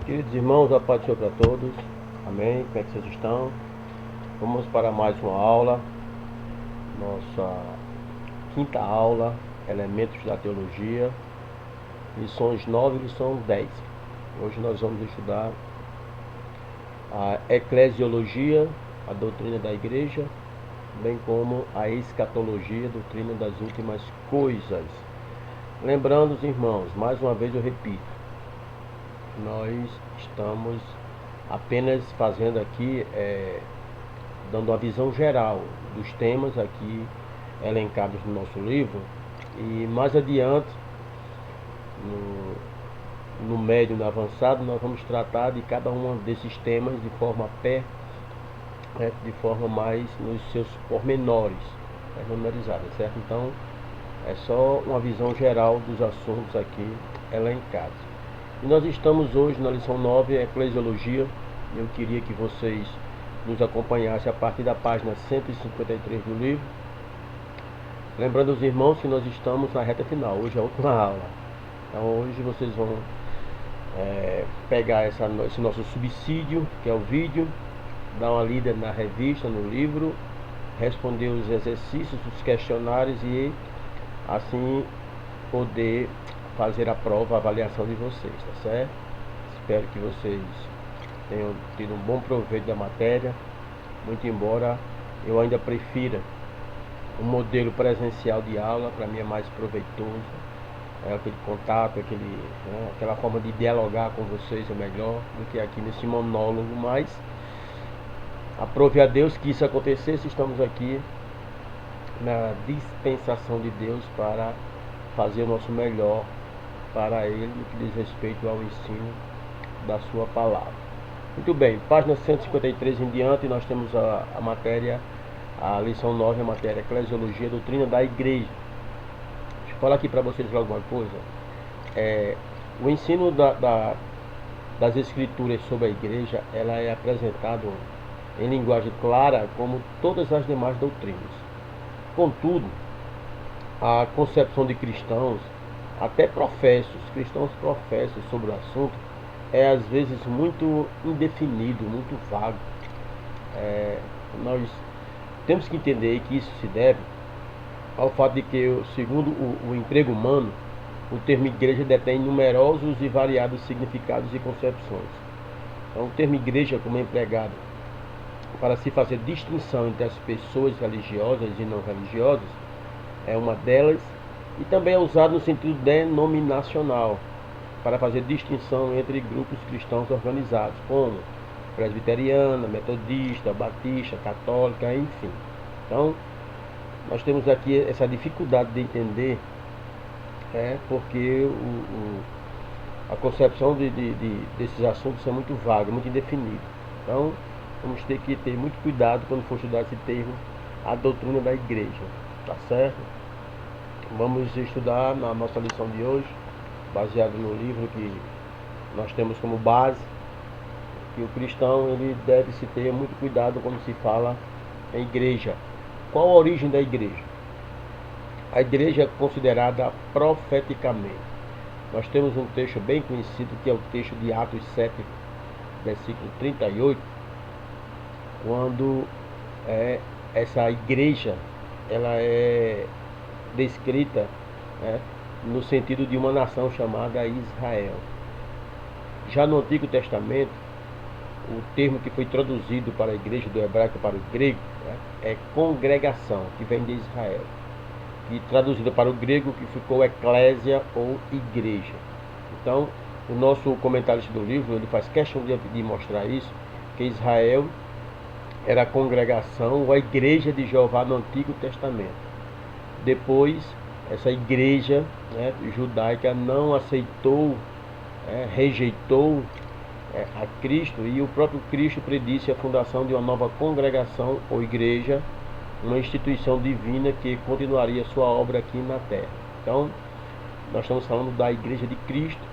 Queridos irmãos, a paz do Senhor para todos. Amém. Como é que vocês estão? Vamos para mais uma aula. Nossa quinta aula, Elementos da Teologia, lições 9 e lição 10. Hoje nós vamos estudar a eclesiologia, a doutrina da igreja, bem como a escatologia, a doutrina das últimas coisas. Lembrando os irmãos, mais uma vez eu repito, nós estamos apenas fazendo aqui, dando uma visão geral dos temas aqui elencados no nosso livro, e mais adiante, no médio e no avançado, nós vamos tratar de cada um desses temas de forma de forma mais nos seus pormenores, pormenorizada, certo? Então, é só uma visão geral dos assuntos aqui elencados. E nós estamos hoje na lição 9, Eclesiologia. Eu queria que vocês nos acompanhassem a partir da página 153 do livro. Lembrando os irmãos que nós estamos na reta final, hoje é a última aula. Então hoje vocês vão pegar esse nosso subsídio, que é o vídeo, dar uma lida na revista, no livro, responder os exercícios, os questionários e assim poder fazer a prova, a avaliação de vocês, tá certo? Espero que vocês tenham tido um bom proveito da matéria, muito embora eu ainda prefira o modelo presencial de aula. Para mim é mais proveitoso, aquele contato, aquela forma de dialogar com vocês é melhor do que aqui nesse monólogo, mas aprove a Deus que isso acontecesse. Estamos aqui na dispensação de Deus para fazer o nosso melhor para Ele no que diz respeito ao ensino da sua palavra. Muito bem, página 153 em diante, nós temos a matéria, a lição 9, a matéria Eclesiologia, doutrina da igreja. Deixa eu falar aqui para vocês alguma coisa. O ensino das escrituras sobre a igreja, ela é apresentado em linguagem clara como todas as demais doutrinas. Contudo, a concepção de cristãos, até cristãos professos sobre o assunto, é às vezes muito indefinido, muito vago. Nós temos que entender que isso se deve ao fato de que, segundo o emprego humano, o termo igreja detém numerosos e variados significados e concepções. Então, o termo igreja, como é empregado para se fazer distinção entre as pessoas religiosas e não religiosas, é uma delas, e também é usado no sentido denominacional, para fazer distinção entre grupos cristãos organizados, como presbiteriana, metodista, batista, católica, enfim. Então, nós temos aqui essa dificuldade de entender, porque a concepção desses assuntos é muito vaga, muito indefinida. Então, vamos ter que ter muito cuidado quando for estudar esse termo, a doutrina da igreja, tá certo? Vamos estudar na nossa lição de hoje, baseado no livro que nós temos como base, que o cristão ele deve se ter muito cuidado quando se fala em igreja. Qual a origem da igreja? A igreja é considerada profeticamente. Nós temos um texto bem conhecido, que é o texto de Atos 7, versículo 38, quando essa igreja ela é descrita, no sentido de uma nação chamada Israel. Já no Antigo Testamento, o termo que foi traduzido para a igreja do hebraico para o grego é congregação, que vem de Israel, e traduzido para o grego que ficou eclésia ou igreja. Então, o nosso comentarista do livro ele faz questão de mostrar isso, que Israel era a congregação ou a igreja de Jeová no Antigo Testamento. Depois, essa igreja judaica não aceitou, rejeitou a Cristo, e o próprio Cristo predisse a fundação de uma nova congregação ou igreja, uma instituição divina que continuaria sua obra aqui na terra. Então, nós estamos falando da igreja de Cristo,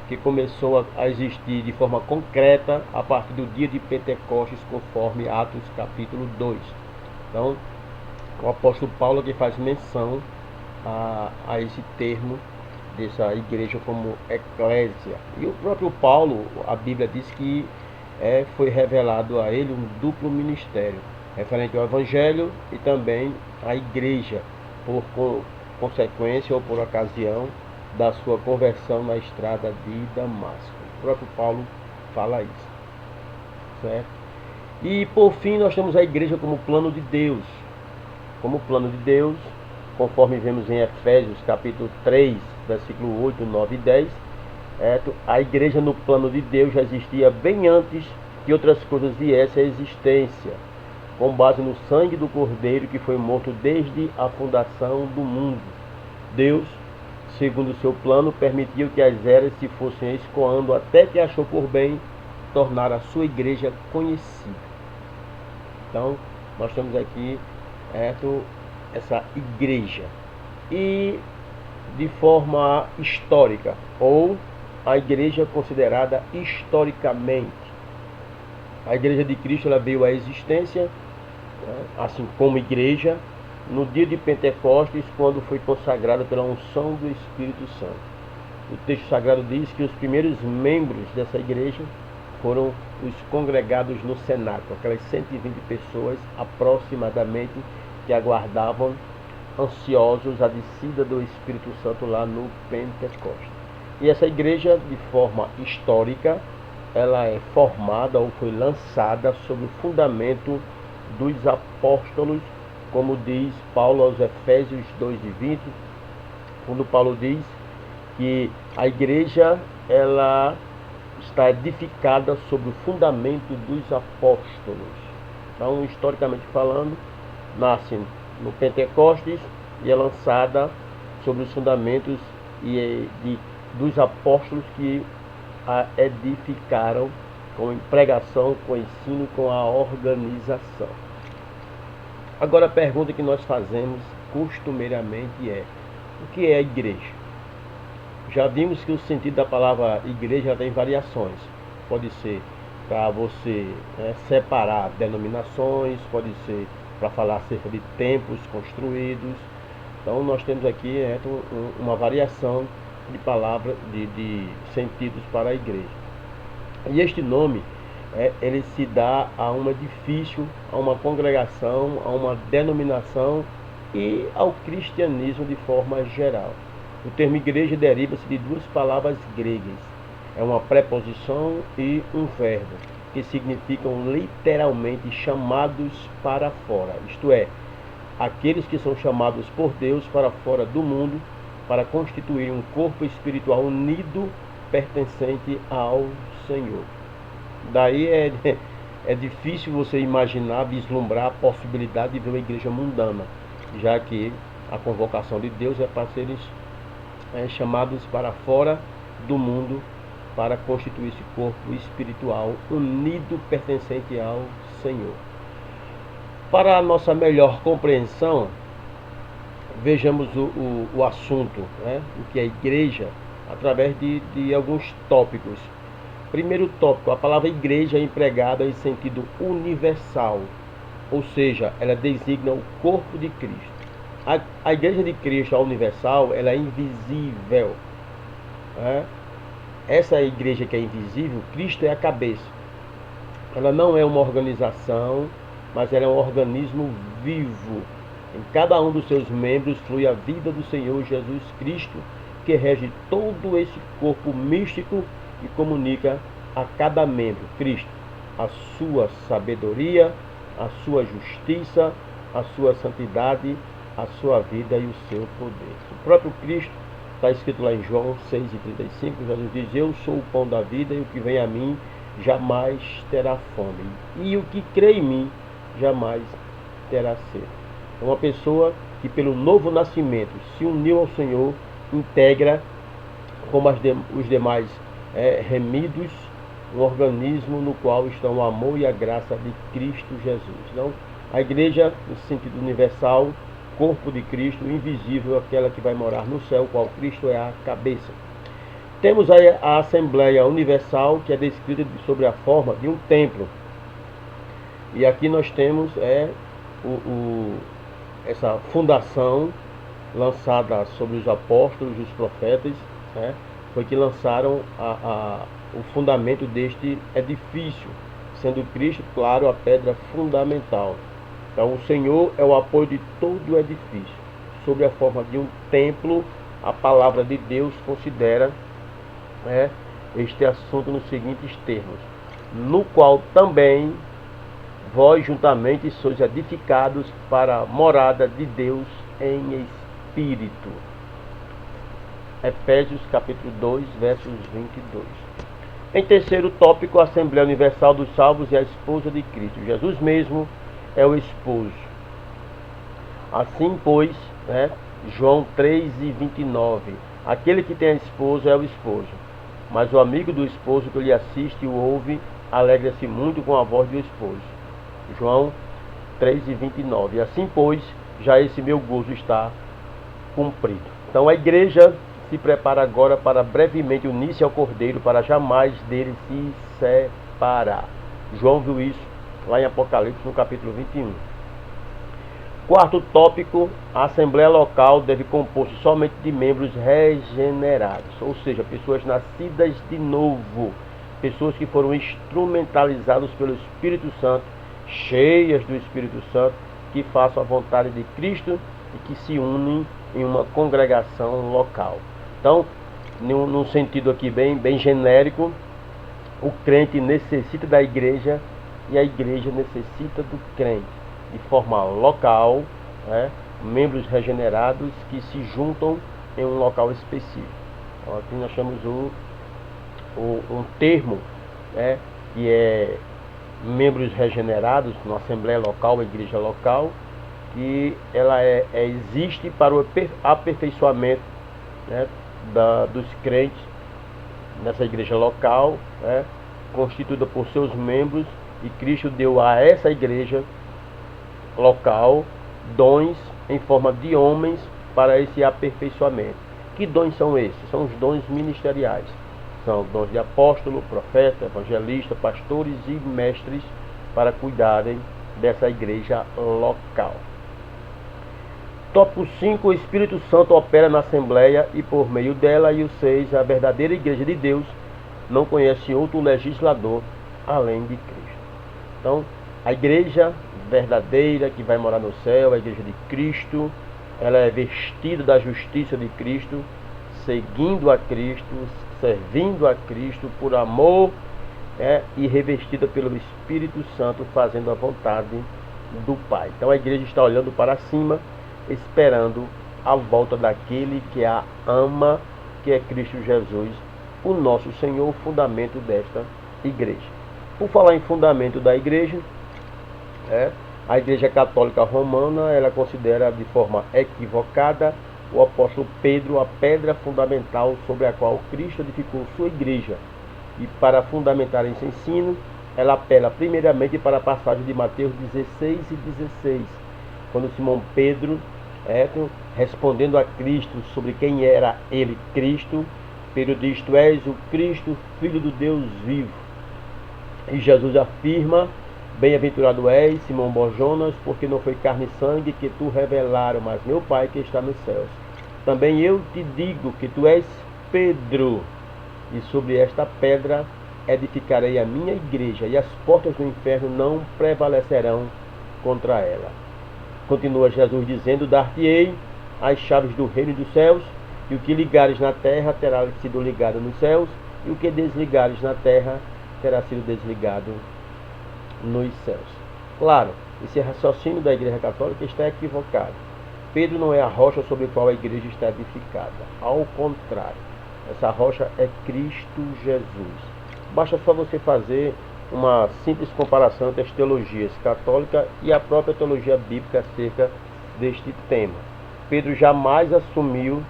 que começou a existir de forma concreta a partir do dia de Pentecostes, conforme Atos capítulo 2. Então, o apóstolo Paulo que faz menção a esse termo dessa igreja como eclésia. E o próprio Paulo, a Bíblia diz que foi revelado a ele um duplo ministério, referente ao Evangelho e também à igreja, por consequência ou por ocasião da sua conversão na estrada de Damasco. O próprio Paulo fala isso, certo? E por fim nós temos a igreja como plano de Deus. Como plano de Deus, conforme vemos em Efésios capítulo 3, versículo 8, 9 e 10, a igreja no plano de Deus já existia bem antes que outras coisas viessem à existência, com base no sangue do Cordeiro que foi morto desde a fundação do mundo. Deus, segundo o seu plano, permitiu que as eras se fossem escoando até que achou por bem tornar a sua igreja conhecida. Então, nós temos aqui essa igreja. E de forma histórica, ou a igreja considerada historicamente. A igreja de Cristo ela veio à existência, assim como igreja, no dia de Pentecostes, quando foi consagrada pela unção do Espírito Santo. O texto sagrado diz que os primeiros membros dessa igreja foram os congregados no cenáculo, aquelas 120 pessoas aproximadamente que aguardavam ansiosos a descida do Espírito Santo lá no Pentecostes. E essa igreja, de forma histórica, ela é formada ou foi lançada sob o fundamento dos apóstolos, como diz Paulo aos Efésios 2:20, quando Paulo diz que a igreja ela está edificada sobre o fundamento dos apóstolos. Então, historicamente falando, nasce no Pentecostes e é lançada sobre os fundamentos dos apóstolos que a edificaram com pregação, com ensino, com a organização. Agora a pergunta que nós fazemos costumeiramente é: o que é a igreja? Já vimos que o sentido da palavra igreja tem variações. Pode ser para você separar denominações, pode ser para falar acerca de templos construídos. Então nós temos aqui uma variação de palavras, de sentidos para a igreja. E este nome ele se dá a um edifício, a uma congregação, a uma denominação e ao cristianismo de forma geral. O termo igreja deriva-se de duas palavras gregas. É uma preposição e um verbo, que significam literalmente chamados para fora. Isto é, aqueles que são chamados por Deus para fora do mundo, para constituir um corpo espiritual unido, pertencente ao Senhor. Daí é difícil você imaginar, vislumbrar a possibilidade de ver uma igreja mundana, já que a convocação de Deus é para serem chamados para fora do mundo, para constituir esse corpo espiritual unido, pertencente ao Senhor. Para a nossa melhor compreensão, vejamos o assunto, o que é igreja, através de alguns tópicos. Primeiro tópico: a palavra igreja é empregada em sentido universal, ou seja, ela designa o corpo de Cristo. A igreja de Cristo, a universal, ela é invisível. Essa igreja que é invisível, Cristo é a cabeça. Ela não é uma organização, mas ela é um organismo vivo. Em cada um dos seus membros flui a vida do Senhor Jesus Cristo, que rege todo esse corpo místico e comunica a cada membro, Cristo, a sua sabedoria, a sua justiça, a sua santidade, a sua vida e o seu poder. O próprio Cristo, está escrito lá em João 6,35, Jesus diz: eu sou o pão da vida, e o que vem a mim jamais terá fome, e o que crê em mim jamais terá sede. É uma pessoa que pelo novo nascimento se uniu ao Senhor, integra como os demais remidos, um organismo no qual estão o amor e a graça de Cristo Jesus. Então, a igreja, no sentido universal, corpo de Cristo, invisível, aquela que vai morar no céu, qual Cristo é a cabeça. Temos aí a Assembleia Universal, que é descrita sobre a forma de um templo. E aqui nós temos essa fundação lançada sobre os apóstolos, os profetas, né? Foi que lançaram o fundamento deste edifício, sendo Cristo, claro, a pedra fundamental. Então o Senhor é o apoio de todo o edifício. Sob a forma de um templo, a palavra de Deus considera, né, este assunto nos seguintes termos: no qual também vós juntamente sois edificados para a morada de Deus em Espírito. Efésios capítulo 2, versos 22. Em terceiro tópico, a Assembleia Universal dos Salvos e a esposa de Cristo. Jesus mesmo é o esposo. Assim, pois, né, João 3:29, aquele que tem a esposa é o esposo, mas o amigo do esposo que lhe assiste e o ouve, alegra-se muito com a voz do esposo. João 3:29. Assim, pois, já esse meu gozo está cumprido. Então a igreja se prepara agora para brevemente unir-se ao Cordeiro, para jamais dele se separar. João viu isso lá em Apocalipse, no capítulo 21. Quarto tópico, a Assembleia Local deve compor-se somente de membros regenerados, ou seja, pessoas nascidas de novo, pessoas que foram instrumentalizadas pelo Espírito Santo, cheias do Espírito Santo, que façam a vontade de Cristo e que se unem em uma congregação local. Então, num sentido aqui bem genérico, o crente necessita da igreja e a igreja necessita do crente, de forma local, né, membros regenerados que se juntam em um local específico. Então, aqui nós chamamos um termo, né, que é membros regenerados na Assembleia Local, igreja local, que ela existe para o aperfeiçoamento, né, dos crentes nessa igreja local, né, constituída por seus membros, e Cristo deu a essa igreja local dons em forma de homens para esse aperfeiçoamento. Que dons são esses? São os dons ministeriais. São dons de apóstolo, profeta, evangelista, pastores e mestres para cuidarem dessa igreja local. Tópico 5. O Espírito Santo opera na Assembleia e por meio dela. E o 6. A verdadeira igreja de Deus não conhece outro legislador além de Cristo. Então, a igreja verdadeira que vai morar no céu, a igreja de Cristo, ela é vestida da justiça de Cristo, seguindo a Cristo, servindo a Cristo por amor, e revestida pelo Espírito Santo, fazendo a vontade do Pai. Então a igreja está olhando para cima, esperando a volta daquele que a ama, que é Cristo Jesus, o nosso Senhor, o fundamento desta igreja. Por falar em fundamento da igreja, a Igreja Católica Romana, ela considera de forma equivocada o apóstolo Pedro a pedra fundamental sobre a qual Cristo edificou sua igreja. E para fundamentar esse ensino, ela apela primeiramente para a passagem de Mateus 16:16, quando Simão Pedro, respondendo a Cristo sobre quem era ele, Cristo, Pedro diz: tu és o Cristo, Filho do Deus vivo. E Jesus afirma: bem-aventurado és, Simão Barjonas, porque não foi carne e sangue que tu revelaram, mas meu Pai que está nos céus. Também eu te digo que tu és Pedro, e sobre esta pedra edificarei a minha igreja, e as portas do inferno não prevalecerão contra ela. Continua Jesus dizendo: dar-te-ei as chaves do reino dos céus, e o que ligares na terra terá sido ligado nos céus, e o que desligares na terra terá sido desligado nos céus. Claro, esse raciocínio da Igreja Católica está equivocado. Pedro não é a rocha sobre a qual a igreja está edificada. Ao contrário, essa rocha é Cristo Jesus. Basta só você fazer uma simples comparação entre as teologias católica e a própria teologia bíblica acerca deste tema. Pedro jamais assumiu,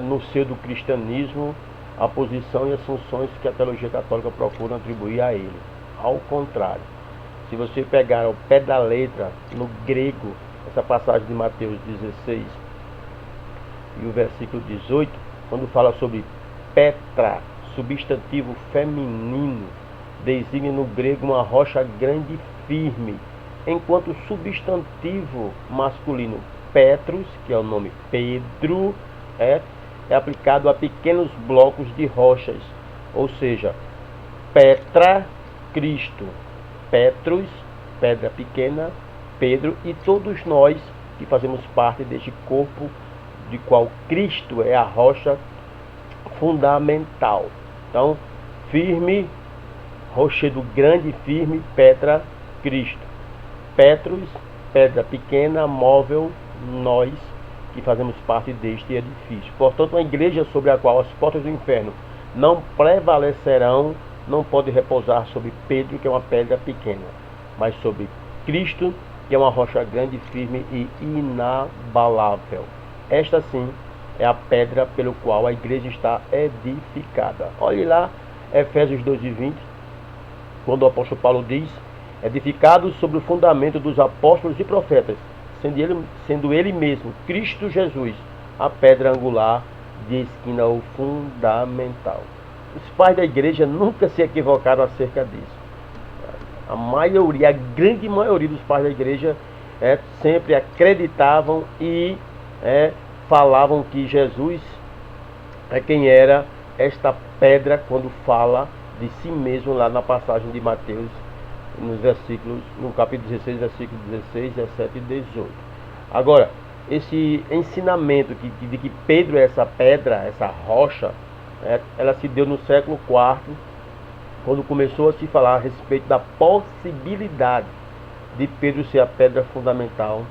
no seio do cristianismo, a posição e as funções que a teologia católica procura atribuir a ele. Ao contrário, se você pegar ao pé da letra, no grego, essa passagem de Mateus 16 e o versículo 18, quando fala sobre Petra, substantivo feminino, designa no grego uma rocha grande e firme, enquanto o substantivo masculino Petrus, que é o nome Pedro, é aplicado a pequenos blocos de rochas, ou seja, Petra, Cristo, Petrus, pedra pequena, Pedro, e todos nós que fazemos parte deste corpo, de qual Cristo é a rocha fundamental. Então, firme, rochedo grande, firme, Petra, Cristo. Petrus, pedra pequena, móvel, nós que fazemos parte deste edifício. Portanto, uma igreja sobre a qual as portas do inferno não prevalecerão, não pode repousar sobre Pedro, que é uma pedra pequena, mas sobre Cristo, que é uma rocha grande, firme e inabalável. Esta sim é a pedra pelo qual a igreja está edificada. Olhe lá, Efésios 2:20, quando o apóstolo Paulo diz: edificados sobre o fundamento dos apóstolos e profetas, sendo ele mesmo, Cristo Jesus, a pedra angular de esquina ou fundamental. Os pais da igreja nunca se equivocaram acerca disso. A maioria, a grande maioria dos pais da igreja sempre acreditavam e falavam que Jesus é quem era esta pedra, quando fala de si mesmo lá na passagem de Mateus, no capítulo 16, versículos 16, 17 e 18. Agora, esse ensinamento de que Pedro é essa pedra, essa rocha, ela se deu no século IV, quando começou a se falar a respeito da possibilidade de Pedro ser a pedra fundamental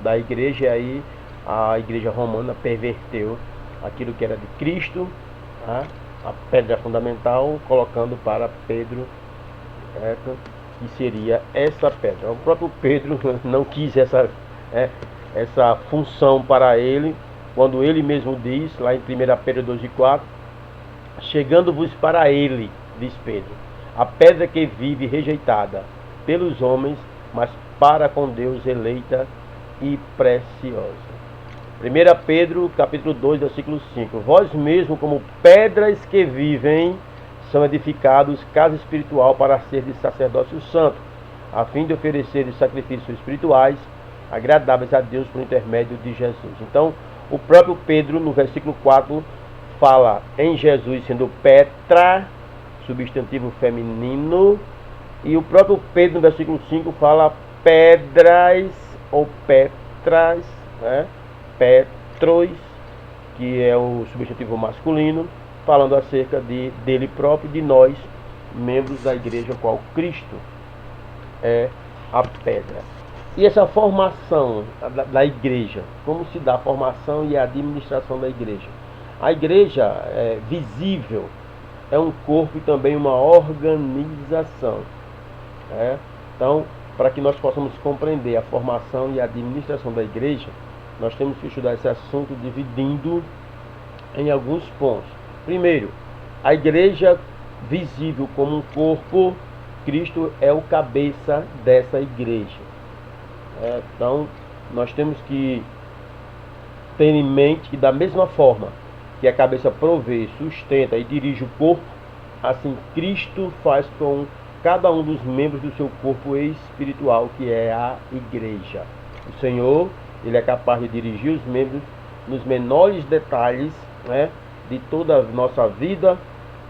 da igreja. E aí a igreja romana perverteu aquilo que era de Cristo, a pedra fundamental, colocando para Pedro, que seria essa pedra. O próprio Pedro não quis essa função para ele, quando ele mesmo diz, lá em 1 Pedro 2:4, chegando-vos para ele, diz Pedro, a pedra que vive rejeitada pelos homens, mas para com Deus eleita e preciosa. 1 Pedro capítulo 2, versículo 5. Vós mesmo, como pedras que vivem, são edificados casa espiritual para ser de sacerdócio santo, a fim de oferecer sacrifícios espirituais agradáveis a Deus por intermédio de Jesus. Então, o próprio Pedro, no versículo 4, fala em Jesus sendo Petra, substantivo feminino, e o próprio Pedro, no versículo 5, fala pedras ou petras, Petros, que é o substantivo masculino, falando acerca dele próprio, de nós, membros da igreja, qual Cristo é a pedra. E essa formação da igreja, como se dá a formação e a administração da igreja? A igreja é visível, é um corpo e também uma organização. Então, para que nós possamos compreender a formação e a administração da igreja, nós temos que estudar esse assunto dividindo em alguns pontos. Primeiro, a igreja visível como um corpo, Cristo é o cabeça dessa igreja. Então, nós temos que ter em mente que, da mesma forma que a cabeça provê, sustenta e dirige o corpo, assim Cristo faz com cada um dos membros do seu corpo espiritual, que é a igreja. O Senhor, Ele é capaz de dirigir os membros nos menores detalhes, de toda a nossa vida,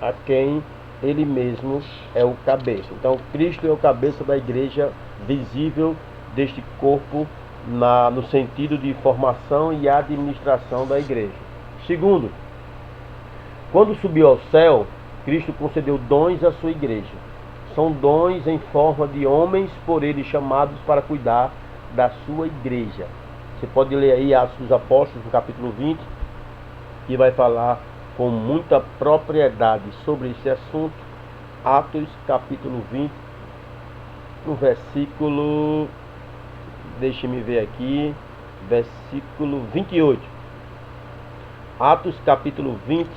a quem Ele mesmo é o cabeça. Então, Cristo é o cabeça da igreja visível deste corpo, no sentido de formação e administração da igreja. Segundo, quando subiu ao céu, Cristo concedeu dons à sua igreja. São dons em forma de homens por ele chamados para cuidar da sua igreja. Você pode ler aí Atos dos Apóstolos, no capítulo 20, que vai falar com muita propriedade sobre esse assunto. Atos, capítulo 20, no versículo, deixe-me ver aqui, versículo 28. Atos, capítulo 20,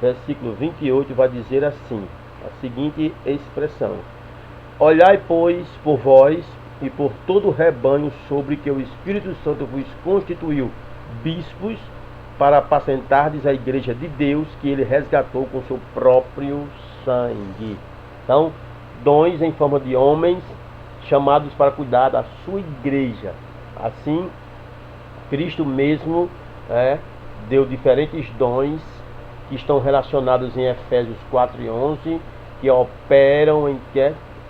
versículo 28, vai dizer assim, a seguinte expressão: olhai, pois, por vós e por todo o rebanho sobre que o Espírito Santo vos constituiu bispos, para apacentardes a igreja de Deus, que ele resgatou com seu próprio sangue. Então, dons em forma de homens chamados para cuidar da sua igreja. Assim, Cristo mesmo deu diferentes dons que estão relacionados em Efésios 4:11, que operam em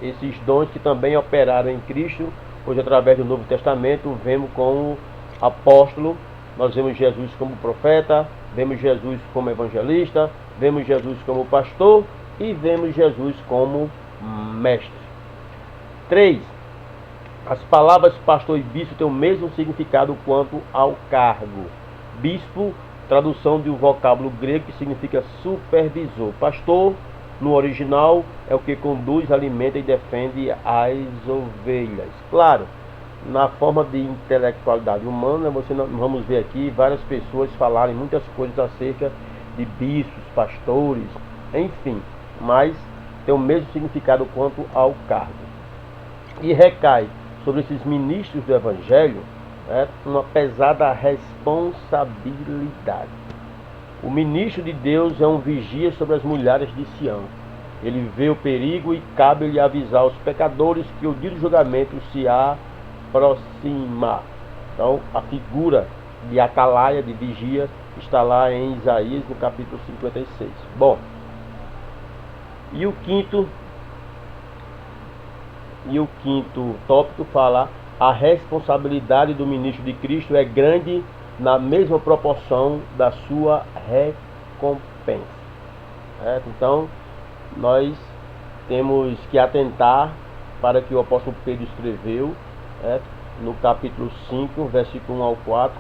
esses dons que também operaram em Cristo. Hoje, através do Novo Testamento, vemos como apóstolo, nós vemos Jesus como profeta, vemos Jesus como evangelista, vemos Jesus como pastor e vemos Jesus como mestre. 3. As palavras pastor e bispo têm o mesmo significado quanto ao cargo. Bispo, tradução de um vocábulo grego que significa supervisor. Pastor, no original, é o que conduz, alimenta e defende as ovelhas. Claro, na forma de intelectualidade humana, vamos ver aqui várias pessoas falarem muitas coisas acerca de bispos, pastores, enfim, mas tem o mesmo significado quanto ao cargo. E recai sobre esses ministros do Evangelho uma pesada responsabilidade. O ministro de Deus é um vigia sobre as mulheres de Sião. Ele vê o perigo e cabe-lhe avisar os pecadores que o dia do julgamento se aproxima. Então, a figura de atalaia, de vigia, está lá em Isaías, no capítulo 56. Bom, e o quinto tópico fala: a responsabilidade do ministro de Cristo é grande na mesma proporção da sua recompensa. Então, nós temos que atentar para que o apóstolo Pedro escreveu, no capítulo 5, versículo 1 ao 4,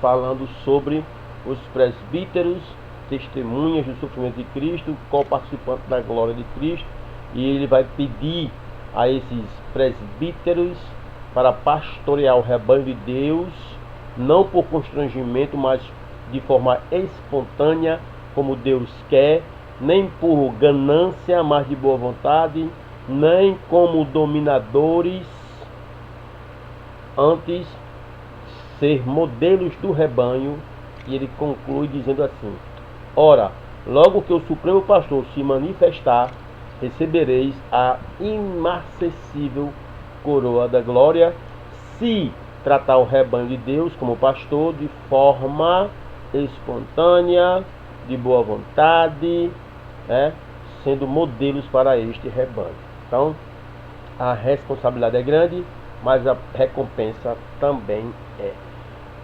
falando sobre os presbíteros, testemunhas do sofrimento de Cristo, co-participantes da glória de Cristo, e ele vai pedir a esses presbíteros para pastorear o rebanho de Deus, não por constrangimento, mas de forma espontânea, como Deus quer, nem por ganância, mas de boa vontade, nem como dominadores, antes ser modelos do rebanho. E ele conclui dizendo assim: ora, logo que o Supremo Pastor se manifestar, recebereis a inacessível coroa da glória, se tratar o rebanho de Deus como pastor de forma espontânea, de boa vontade, sendo modelos para este rebanho. Então, a responsabilidade é grande, mas a recompensa também é.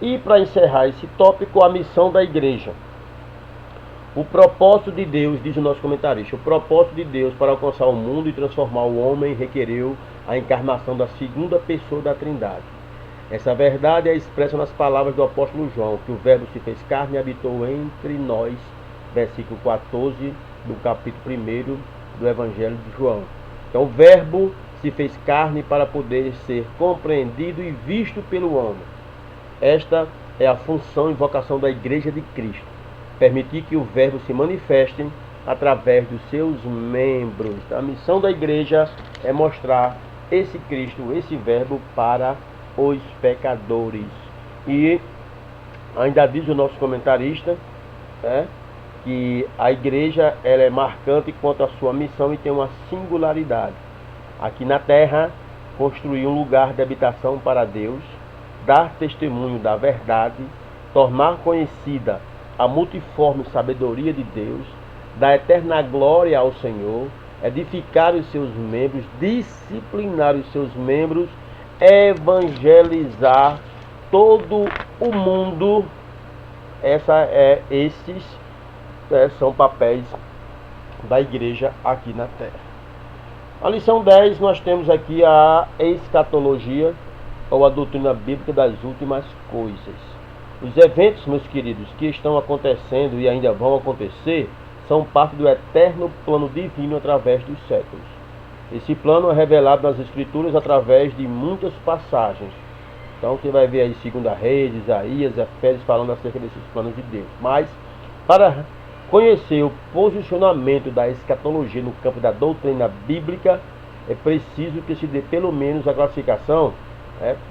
E para encerrar esse tópico, a missão da igreja. O propósito de Deus, diz o nosso comentarista, o propósito de Deus para alcançar o mundo e transformar o homem requereu a encarnação da segunda pessoa da Trindade. Essa verdade é expressa nas palavras do apóstolo João, que o Verbo se fez carne e habitou entre nós, versículo 14 do capítulo 1 do Evangelho de João. Então, o Verbo se fez carne para poder ser compreendido e visto pelo homem. Esta é a função e vocação da Igreja de Cristo: permitir que o Verbo se manifeste através dos seus membros. A missão da igreja é mostrar esse Cristo, esse Verbo para os pecadores. E ainda diz o nosso comentarista que a igreja ela é marcante quanto à sua missão e tem uma singularidade. Aqui na terra, construir um lugar de habitação para Deus, dar testemunho da verdade, tornar conhecida a multiforme sabedoria de Deus, dar eterna glória ao Senhor, edificar os seus membros, disciplinar os seus membros, evangelizar todo o mundo. Esses são papéis da igreja aqui na terra. A lição 10, nós temos aqui a escatologia, ou a doutrina bíblica das últimas coisas. Os eventos, meus queridos, que estão acontecendo e ainda vão acontecer, são parte do eterno plano divino através dos séculos. Esse plano é revelado nas Escrituras através de muitas passagens. Então você vai ver aí 2 Reis, Isaías, Efésios falando acerca desses planos de Deus. Mas, para conhecer o posicionamento da escatologia no campo da doutrina bíblica, é preciso que se dê pelo menos a classificação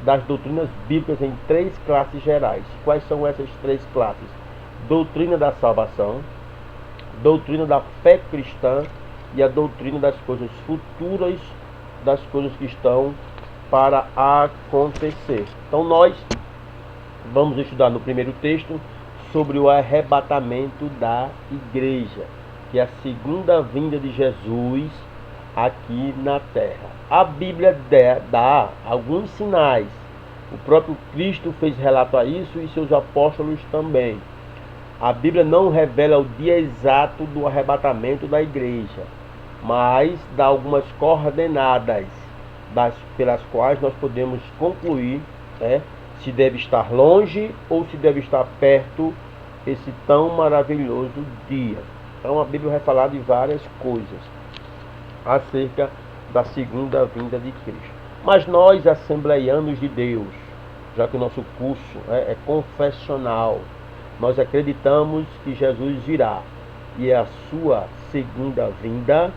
das doutrinas bíblicas em 3 classes gerais. Quais são essas 3 classes? Doutrina da salvação, doutrina da fé cristã e a doutrina das coisas futuras, das coisas que estão para acontecer. Então nós Vamos estudar no primeiro texto sobre o arrebatamento da igreja, que é a segunda vinda de Jesus aqui na terra. A Bíblia dá alguns sinais. O próprio Cristo fez relato a isso e seus apóstolos também. A Bíblia não revela o dia exato do arrebatamento da igreja, mas dá algumas coordenadas pelas quais nós podemos concluir, se deve estar longe ou se deve estar perto esse tão maravilhoso dia. Então a Bíblia vai falar de várias coisas acerca da segunda vinda de Cristo. Mas nós, assembleianos de Deus, já que o nosso curso é confessional, nós acreditamos que Jesus virá e a sua segunda vinda,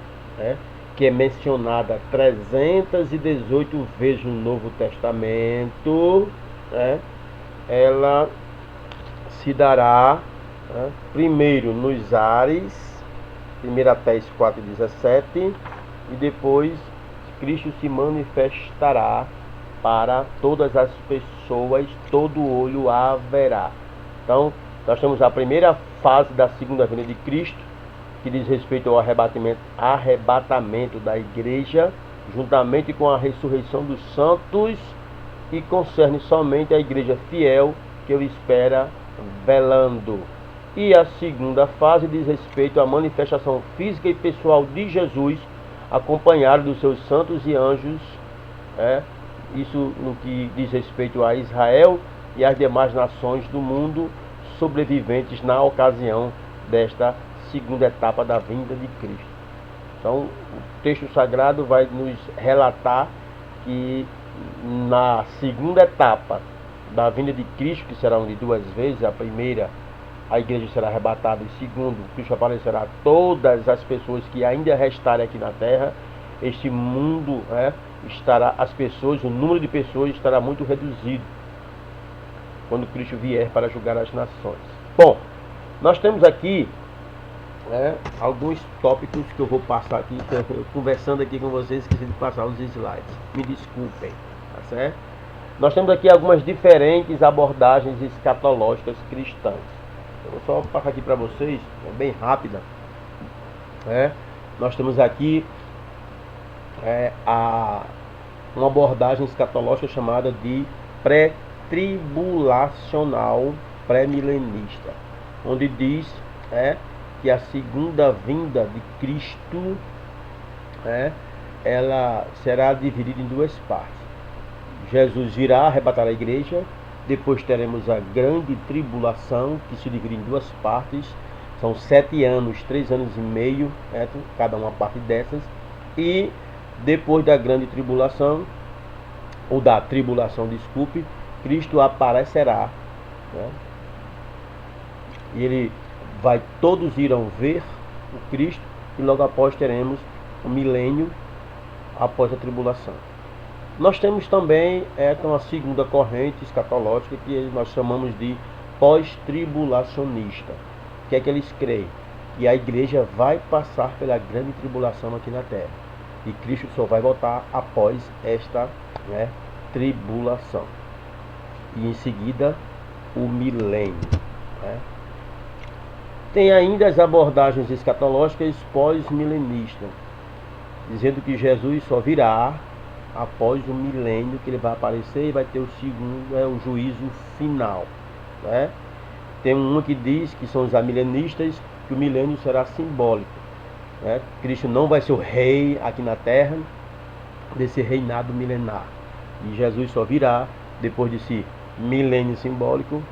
que é mencionada 318 vezes no Novo Testamento, ela se dará primeiro nos ares, 1 Tessalonicenses 4,17, e depois Cristo se manifestará para todas as pessoas, todo olho a verá. Então, nós temos a primeira fase da segunda vinda de Cristo, que diz respeito ao arrebatamento da igreja, juntamente com a ressurreição dos santos, e concerne somente a igreja fiel que o espera velando. E a segunda fase diz respeito à manifestação física e pessoal de Jesus, acompanhado dos seus santos e anjos, isso no que diz respeito a Israel e as demais nações do mundo sobreviventes na ocasião desta segunda etapa da vinda de Cristo. Então, o texto sagrado vai nos relatar que na segunda etapa da vinda de Cristo, que será de duas vezes, a primeira, a igreja será arrebatada, e segundo, Cristo aparecerá a todas as pessoas que ainda restarem aqui na terra. Este mundo estará, o número de pessoas estará muito reduzido quando Cristo vier para julgar as nações. Bom, nós temos aqui alguns tópicos que eu vou passar aqui, conversando aqui com vocês, esqueci de passar os slides, me desculpem, tá certo? Nós temos aqui algumas diferentes abordagens escatológicas cristãs. Eu vou só passar aqui para vocês, bem rápida. Nós temos aqui uma abordagem escatológica chamada de pré-tribulacional pré-milenista, onde diz que a segunda vinda de Cristo ela será dividida em duas partes. Jesus virá arrebatar a igreja, depois teremos a grande tribulação, que se divide em duas partes, são 7 anos, 3 anos e meio, cada uma parte dessas, e depois da grande tribulação, ou da tribulação, desculpe, Cristo aparecerá, e todos irão ver o Cristo, e logo após teremos o milênio após a tribulação. Nós temos também uma segunda corrente escatológica que nós chamamos de pós-tribulacionista. O que é que eles creem? Que a igreja vai passar pela grande tribulação aqui na terra, e Cristo só vai voltar após esta tribulação, e em seguida o milênio. Tem ainda as abordagens escatológicas pós-milenistas, dizendo que Jesus só virá após o milênio, que ele vai aparecer e vai ter o segundo, o juízo final. Tem uma que diz, que são os amilenistas, que o milênio será simbólico. Cristo não vai ser o rei aqui na terra desse reinado milenar, e Jesus só virá depois desse milênio simbólico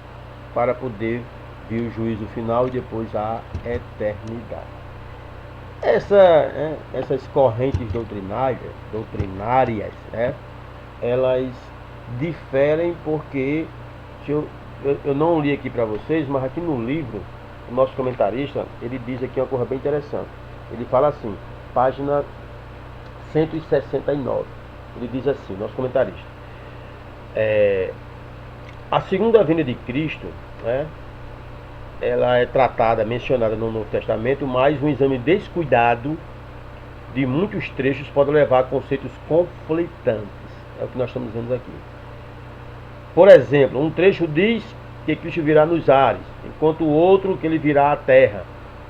para poder vir o juízo final e depois a eternidade. Essas correntes doutrinárias, elas diferem porque eu não li aqui para vocês, mas aqui no livro, o nosso comentarista, ele diz aqui uma coisa bem interessante. Ele fala assim, página 169, ele diz assim, nosso comentarista, a segunda vinda de Cristo, ela é tratada, mencionada no Novo Testamento, mas um exame descuidado de muitos trechos pode levar a conceitos conflitantes. É o que nós estamos vendo aqui. Por exemplo, um trecho diz que Cristo virá nos ares, enquanto o outro que ele virá à terra.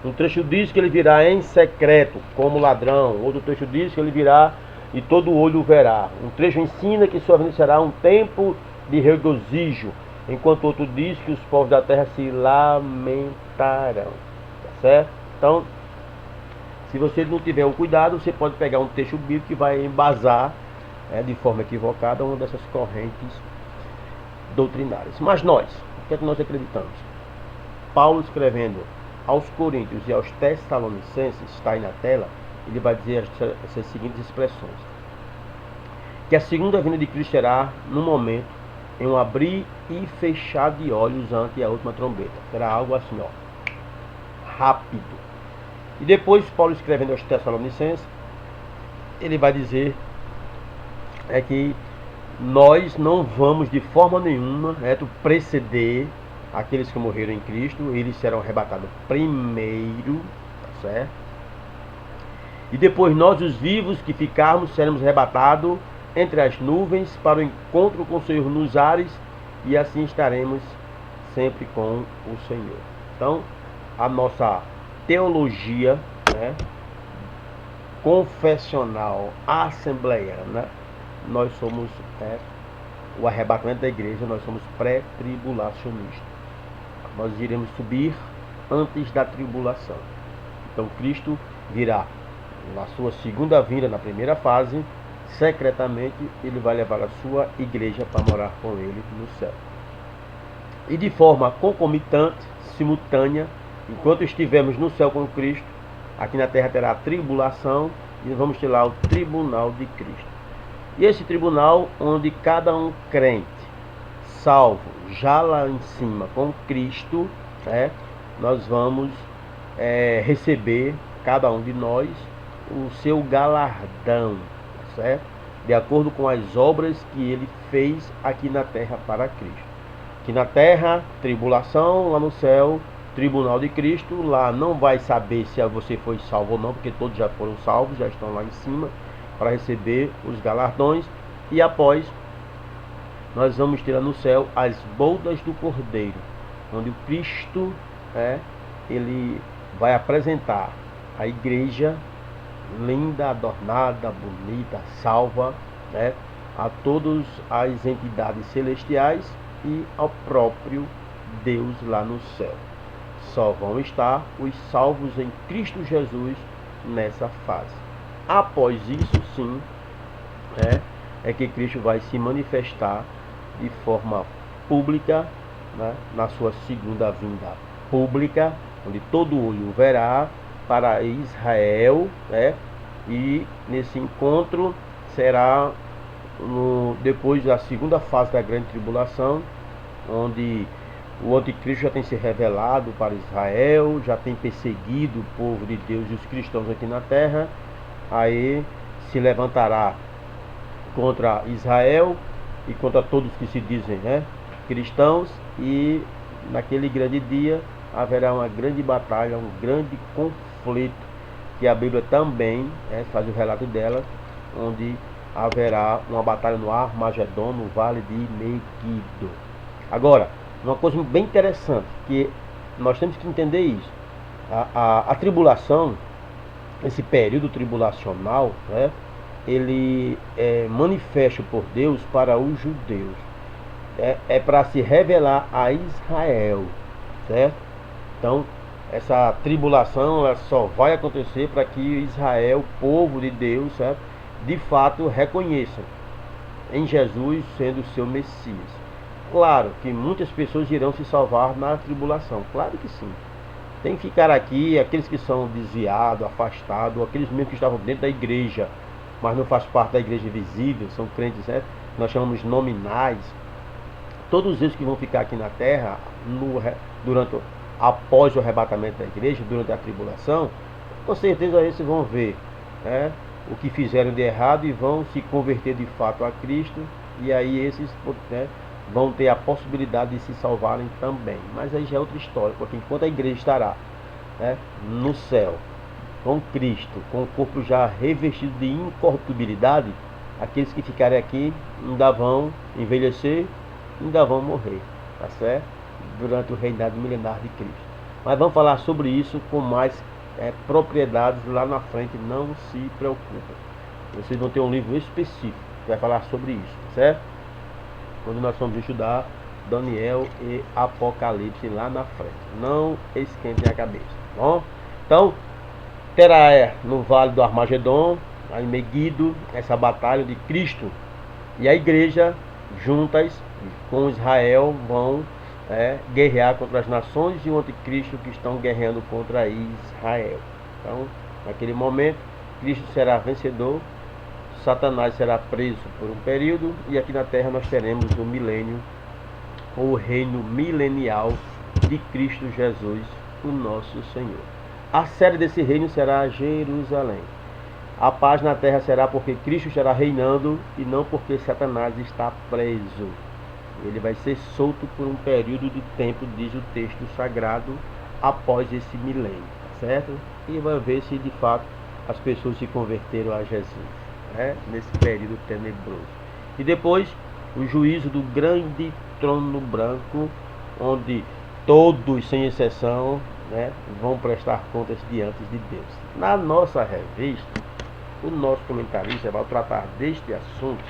Um trecho diz que ele virá em secreto, como ladrão. Outro trecho diz que ele virá e todo olho o verá. Um trecho ensina que sua vinda será um tempo de regozijo, enquanto outro diz que os povos da terra se lamentarão. Tá certo? Então, se você não tiver o cuidado, você pode pegar um texto bíblico que vai embasar de forma equivocada uma dessas correntes doutrinárias. Mas nós, o que é que nós acreditamos? Paulo escrevendo aos Coríntios e aos Tessalonicenses, está aí na tela, ele vai dizer essas seguintes expressões: que a segunda vinda de Cristo será no momento, em um abrir e fechar de olhos ante a última trombeta. Será algo assim, ó, rápido. E depois Paulo escrevendo aos Tessalonicenses, ele vai dizer que nós não vamos de forma nenhuma preceder aqueles que morreram em Cristo. Eles serão arrebatados primeiro, tá certo? E depois nós, os vivos que ficarmos, seremos arrebatados entre as nuvens para o encontro com o Senhor nos ares, e assim estaremos sempre com o Senhor. Então, a nossa teologia, confessional assembleiana, nós somos o arrebatamento da igreja, nós somos pré-tribulacionistas. Nós iremos subir antes da tribulação. Então Cristo virá na sua segunda vinda, na primeira fase, secretamente ele vai levar a sua igreja para morar com ele no céu. E de forma concomitante, simultânea, enquanto estivermos no céu com Cristo, aqui na terra terá a tribulação e vamos ter lá o tribunal de Cristo. E esse tribunal onde cada um crente, salvo já lá em cima com Cristo, nós vamos receber, cada um de nós, o seu galardão, certo? De acordo com as obras que ele fez aqui na terra para Cristo. Aqui na terra, tribulação, lá no céu, tribunal de Cristo. Lá não vai saber se você foi salvo ou não, porque todos já foram salvos, já estão lá em cima para receber os galardões. E após, nós vamos ter lá no céu as bodas do Cordeiro, onde o Cristo ele vai apresentar a igreja linda, adornada, bonita, salva, a todas as entidades celestiais e ao próprio Deus lá no céu. Só vão estar os salvos em Cristo Jesus nessa fase. Após isso, sim, é que Cristo vai se manifestar de forma pública, na sua segunda vinda pública, onde todo olho verá, para Israel, e nesse encontro será depois da segunda fase da grande tribulação, onde o anticristo já tem se revelado para Israel, já tem perseguido o povo de Deus e os cristãos aqui na terra. Aí se levantará contra Israel e contra todos que se dizem cristãos, e naquele grande dia haverá uma grande batalha, um grande conflito, que a Bíblia também faz o relato dela, onde haverá uma batalha no Armagedon, no vale de Megido. Agora, uma coisa bem interessante, que nós temos que entender isso. A tribulação, esse período tribulacional, ele é manifesto por Deus para os judeus. É para se revelar a Israel, certo? Então, essa tribulação ela só vai acontecer para que Israel, o povo de Deus, certo? De fato reconheça em Jesus sendo o seu Messias. Claro que muitas pessoas irão se salvar na tribulação, claro que sim. Tem que ficar aqui aqueles que são desviados, afastados, aqueles mesmo que estavam dentro da igreja, mas não faz parte da igreja visível, são crentes, nós chamamos nominais. Todos eles que vão ficar aqui na terra após o arrebatamento da igreja, durante a tribulação, com certeza esses vão ver o que fizeram de errado e vão se converter de fato a Cristo, e aí esses vão ter a possibilidade de se salvarem também. Mas aí já é outra história, porque enquanto a igreja estará no céu com Cristo, com o corpo já revestido de incorruptibilidade, aqueles que ficarem aqui ainda vão envelhecer ainda vão morrer, tá certo? Durante o reinado milenar de Cristo. Mas vamos falar sobre isso com mais propriedades lá na frente, não se preocupem. Vocês vão ter um livro específico que vai falar sobre isso, tá certo? Quando nós vamos estudar Daniel e Apocalipse lá na frente. Não esquentem a cabeça, tá bom? Então, terá no Vale do Armagedon, em Meguido, essa batalha de Cristo e a igreja juntas com Israel vão guerrear contra as nações e o anticristo que estão guerreando contra Israel. Então, naquele momento, Cristo será vencedor, Satanás será preso por um período e aqui na terra nós teremos o milênio, o reino milenial de Cristo Jesus, o nosso Senhor. A sede desse reino será Jerusalém. A paz na terra será porque Cristo estará reinando e não porque Satanás está preso. Ele vai ser solto por um período de tempo, diz o texto sagrado, após esse milênio, certo? E vai ver se de fato as pessoas se converteram a Jesus, nesse período tenebroso. E depois o juízo do grande trono branco, onde todos, sem exceção, vão prestar contas diante de Deus. Na nossa revista, o nosso comentarista vai tratar deste assunto.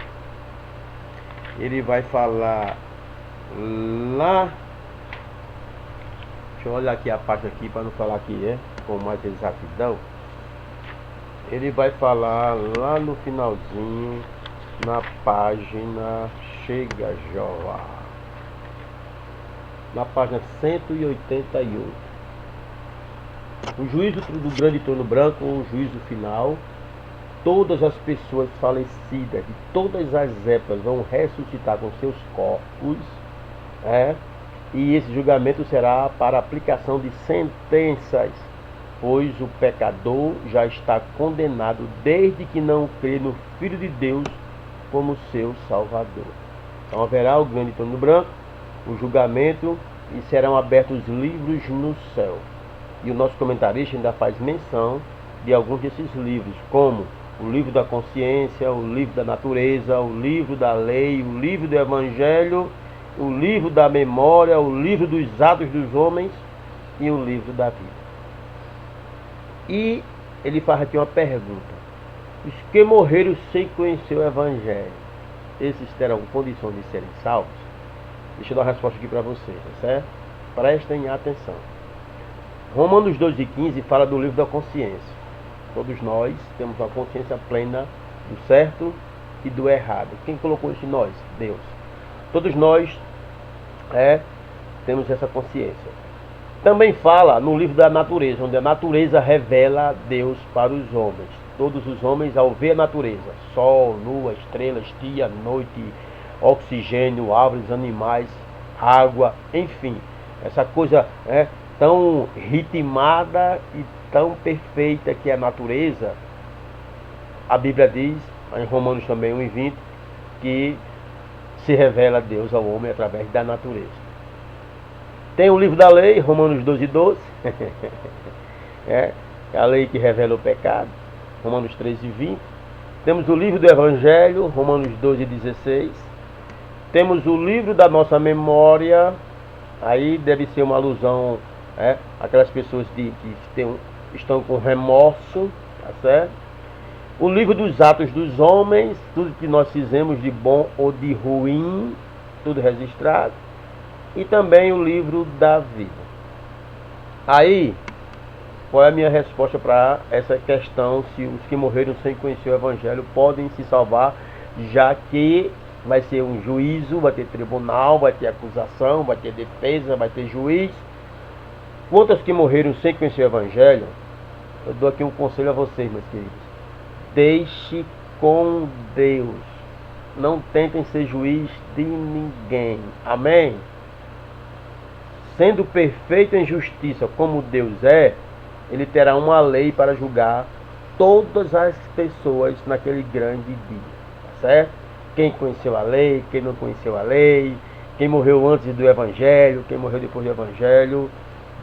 Ele vai falar lá. Deixa eu olhar aqui a parte aqui para não falar aqui com mais exatidão. Ele vai falar lá no finalzinho, na página Chega Jová, na página 188. O juízo do grande trono branco, o juízo final. Todas as pessoas falecidas de todas as épocas vão ressuscitar com seus corpos, e esse julgamento será para aplicação de sentenças, pois o pecador já está condenado desde que não crê no Filho de Deus como seu Salvador. Então haverá o grande trono branco, o julgamento, e serão abertos livros no céu. E o nosso comentarista ainda faz menção de alguns desses livros, como o livro da consciência, o livro da natureza, o livro da lei, o livro do evangelho, o livro da memória, o livro dos atos dos homens e o livro da vida. E ele faz aqui uma pergunta: os que morreram sem conhecer o evangelho, esses terão condições de serem salvos? Deixa eu dar uma resposta aqui para vocês, tá certo? Prestem atenção. Romanos 2:15 fala do livro da consciência. Todos nós temos uma consciência plena do certo e do errado. Quem colocou isso em nós? Deus. Todos nós temos essa consciência. Também fala no livro da natureza, onde a natureza revela Deus para os homens. Todos os homens, ao ver a natureza, sol, lua, estrelas, dia, noite, oxigênio, árvores, animais, água, enfim, essa coisa tão ritmada e tão perfeita que é a natureza, a Bíblia diz, em Romanos também 1:20, que se revela Deus ao homem através da natureza. Tem o livro da lei, Romanos 12:12, é a lei que revela o pecado, Romanos 13:20. Temos o livro do Evangelho, Romanos 12:16. Temos o livro da nossa memória, aí deve ser uma alusão aquelas pessoas que estão com remorso, tá certo? O livro dos atos dos homens, tudo que nós fizemos de bom ou de ruim, tudo registrado. E também o livro da vida. Aí, qual é a minha resposta para essa questão, se os que morreram sem conhecer o evangelho podem se salvar, já que vai ser um juízo, vai ter tribunal, vai ter acusação, vai ter defesa, vai ter juiz. Quantos que morreram sem conhecer o evangelho, eu dou aqui um conselho a vocês, meus queridos: deixe com Deus, não tentem ser juiz de ninguém, amém? Sendo perfeito em justiça como Deus é, ele terá uma lei para julgar todas as pessoas naquele grande dia, tá certo? Quem conheceu a lei, quem não conheceu a lei, quem morreu antes do evangelho, quem morreu depois do evangelho.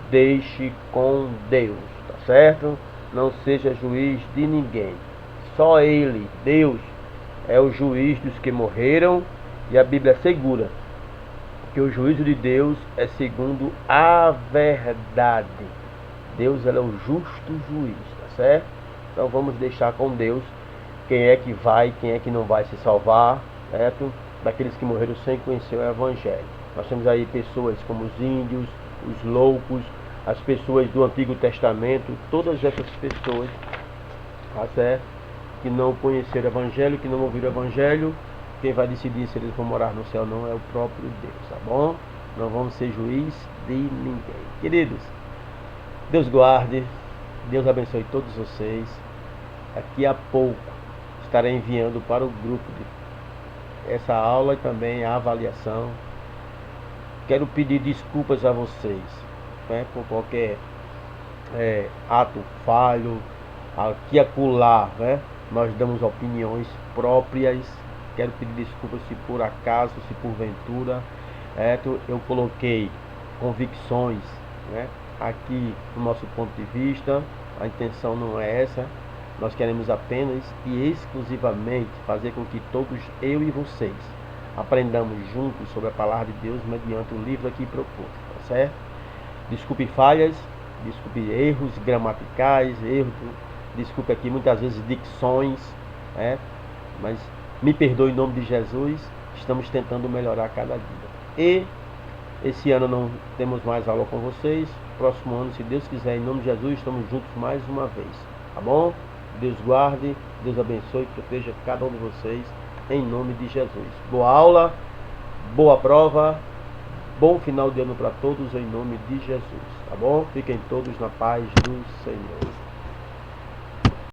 Deixe com Deus, tá certo? Não seja juiz de ninguém. Só Ele, Deus, é o juiz dos que morreram, e a Bíblia assegura que o juízo de Deus é segundo a verdade. Deus, ele é o justo juiz, tá certo? Então vamos deixar com Deus quem é que vai, quem é que não vai se salvar, certo? Daqueles que morreram sem conhecer o Evangelho. Nós temos aí pessoas como os índios, os loucos, as pessoas do Antigo Testamento, todas essas pessoas, tá certo? Que não conheceram o Evangelho, que não ouviram o Evangelho. Quem vai decidir se eles vão morar no céu ou não é o próprio Deus, tá bom? Não vamos ser juiz de ninguém. Queridos, Deus guarde, Deus abençoe todos vocês. Daqui a pouco estarei enviando para o grupo essa aula e também a avaliação. Quero pedir desculpas a vocês, né, por qualquer ato falho, aqui e acolá, né? Nós damos opiniões próprias. Quero pedir desculpas se por acaso, se porventura, eu coloquei convicções, né, aqui do nosso ponto de vista. A intenção não é essa. Nós queremos apenas e exclusivamente fazer com que todos, eu e vocês, aprendamos juntos sobre a palavra de Deus mediante o livro aqui proposto, tá certo? Desculpe falhas, desculpe erros gramaticais, desculpe aqui muitas vezes dicções, né? Mas me perdoe em nome de Jesus. Estamos tentando melhorar cada dia. E esse ano não temos mais aula com vocês. Próximo ano, se Deus quiser, em nome de Jesus, estamos juntos mais uma vez, tá bom? Deus guarde, Deus abençoe e proteja cada um de vocês em nome de Jesus. Boa aula, boa prova, bom final de ano para todos em nome de Jesus, tá bom? Fiquem todos na paz do Senhor.